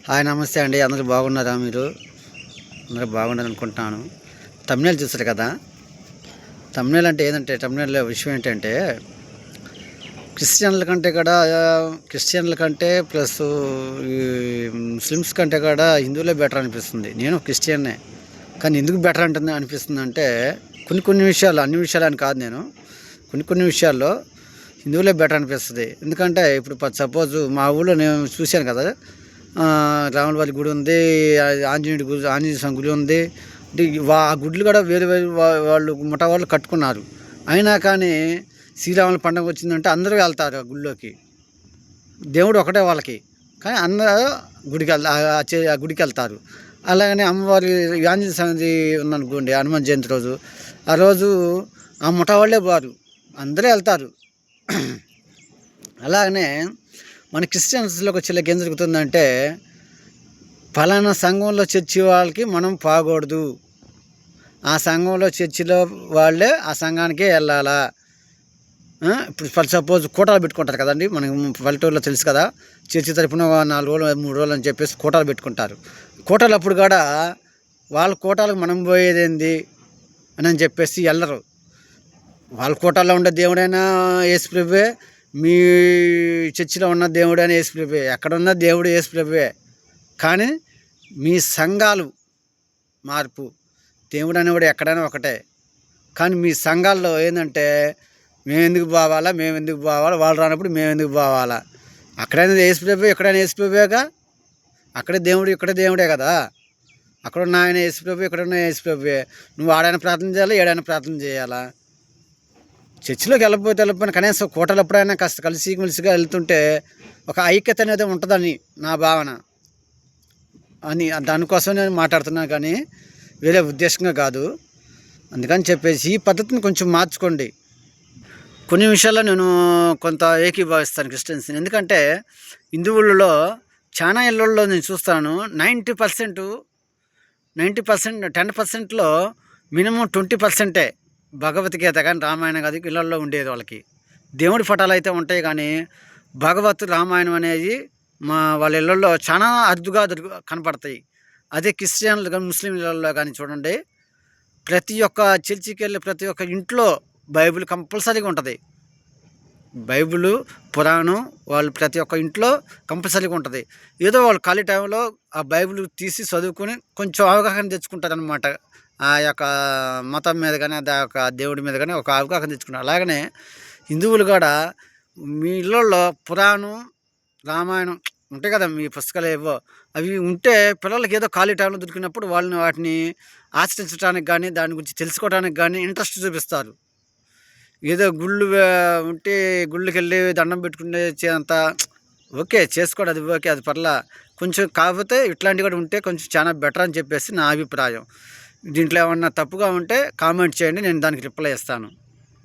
Hi నమస్తే అండి. అందరూ బాగున్నారా? మీరు అందరూ బాగున్నారు అనుకుంటున్నాను. తమ్నేల్ చూస్తారు కదా. తమ్నేల్ అంటే ఏంటంటే తమ్నేల్ విషయం ఏంటంటే క్రిస్టియన్ల కంటే ప్లస్ ఈ ముస్లిమ్స్ కంటే కూడా హిందువులే బెటర్ అనిపిస్తుంది. నేను క్రిస్టియన్నే, కానీ ఎందుకు బెటర్ అనిపిస్తుంది అంటే కొన్ని విషయాలు, అన్ని విషయాలని కాదు, నేను కొన్ని విషయాల్లో హిందువులే బెటర్ అనిపిస్తుంది. ఎందుకంటే ఇప్పుడు సపోజ్ మా ఊళ్ళో నేను చూశాను కదా, రాములవారి గుడి ఉంది, ఆంజనేయ స్వామి గుడి ఉంది. అంటే ఆ గుడులు కూడా వేరు వేరు వాళ్ళు ముఠా వాళ్ళు కట్టుకున్నారు. అయినా కానీ శ్రీరాముల పండుగ వచ్చిందంటే అందరూ వెళ్తారు ఆ గుడిలోకి. దేవుడు ఒకటే వాళ్ళకి, కానీ అందరూ ఆ గుడికి వెళ్తారు. అలాగనే అమ్మవారి ఆంజనేయ స్వామి ఉందనుకోండి, హనుమాన్ జయంతి రోజు, ఆ రోజు ఆ ముఠా వాళ్ళే పోరు, అందరూ వెళ్తారు. అలాగనే మన క్రిస్టియన్స్లోకి వచ్చేలాకి ఏం జరుగుతుందంటే, ఫలానా సంఘంలో చర్చి వాళ్ళకి మనం పోకూడదు, ఆ సంఘంలో చర్చిలో వాళ్ళే ఆ సంఘానికే వెళ్ళాలా. ఇప్పుడు సపోజ్ కోటాలు పెట్టుకుంటారు కదండి, మనకి పల్లెటూరులో తెలుసు కదా, చర్చి తరపున 4 రోజులు 3 రోజులు అని చెప్పేసి కోటాలు పెట్టుకుంటారు. కోటాలు అప్పుడు కూడా వాళ్ళ కోటాలకు మనం పోయేదేంది అని చెప్పేసి వెళ్ళరు. వాళ్ళ కోటాల్లో ఉండే దేవుడైనా యేసుప్రభువే, మీ చర్చిలో ఉన్న దేవుడైనా యేసుప్రభువే, ఎక్కడున్న దేవుడు యేసుప్రభువే. కానీ మీ సంఘాలు మార్పు, దేవుడు అనేవాడు ఎక్కడైనా ఒకటే. కానీ మీ సంఘాల్లో ఏంటంటే మేము ఎందుకు పోవాలా, వాళ్ళు రానప్పుడు మేము ఎందుకు పోవాలా. అక్కడైనా యేసుప్రభువే, ఎక్కడైనా యేసుప్రభువేగా. అక్కడే దేవుడు, ఇక్కడే దేవుడే కదా. అక్కడున్న ఆయన యేసుప్రభువే, ఇక్కడున్న యేసుప్రభువే. నువ్వు ఆడైనా ప్రార్థన చేయాలా, ఏడైనా ప్రార్థన చేయాలా. చర్చిలోకి వెళ్ళిపోయిన కనీసం కోటలు ఎప్పుడైనా కాస్త కలిసిమెలిసిగా వెళ్తుంటే ఒక ఐక్యత అనేది ఉంటుందని నా భావన. దానికోసం నేను మాట్లాడుతున్నాను, కానీ వేరే ఉద్దేశంగా కాదు. అందుకని చెప్పేసి ఈ పద్ధతిని కొంచెం మార్చుకోండి. కొన్ని విషయాల్లో నేను కొంత ఏకీభవిస్తాను క్రిస్టియన్స్ని. ఎందుకంటే హిందువులలో చాలా ఇళ్ళల్లో నేను చూస్తాను, 90% 10%లో మినిమం 20% భగవద్గీత కానీ రామాయణం కాదు ఇళ్ళల్లో ఉండేది. వాళ్ళకి దేవుడి పటాలు అయితే ఉంటాయి, కానీ రామాయణం అనేది వాళ్ళ ఇళ్ళల్లో చాలా అరుదుగా కనపడతాయి. అదే క్రిస్టియన్లు కానీ ముస్లిం ఇళ్ళల్లో కానీ చూడండి, ప్రతి ఒక్క చర్చికి వెళ్ళి ప్రతి ఒక్క ఇంట్లో బైబిల్ కంపల్సరీగా ఉంటుంది. బైబిల్ పురాణం వాళ్ళు ప్రతి ఒక్క ఇంట్లో కంపల్సరీగా ఉంటుంది. ఏదో వాళ్ళు ఖాళీ టైంలో ఆ బైబిల్ తీసి చదువుకొని కొంచెం అవగాహన తెచ్చుకుంటారు అనమాట. ఆ యొక్క మతం మీద కానీ ఆ యొక్క దేవుడి మీద కానీ ఒక అవగాహన తెచ్చుకుంటారు. అలాగనే హిందువులు కూడా మీ ఇళ్ళల్లో పురాణం రామాయణం ఉంటాయి కదా, మీ పుస్తకాలు ఏవో అవి ఉంటే పిల్లలకి ఏదో ఖాళీ టైంలో దొరికినప్పుడు వాటిని ఆచరించడానికి కానీ దాని గురించి తెలుసుకోవడానికి కానీ ఇంట్రెస్ట్ చూపిస్తారు. ఏదో గుళ్ళు ఉంటే గుళ్ళకి వెళ్ళి దండం పెట్టుకునే అంత ఓకే చేసుకోండి, అది ఓకే, అది పర్లా. కొంచెం కాకపోతే ఇట్లాంటివి కూడా ఉంటే కొంచెం చాలా బెటర్ అని చెప్పేసి నా అభిప్రాయం. దీంట్లో ఏమన్నా తప్పుగా ఉంటే కామెంట్ చేయండి, నేను దానికి రిప్లై ఇస్తాను.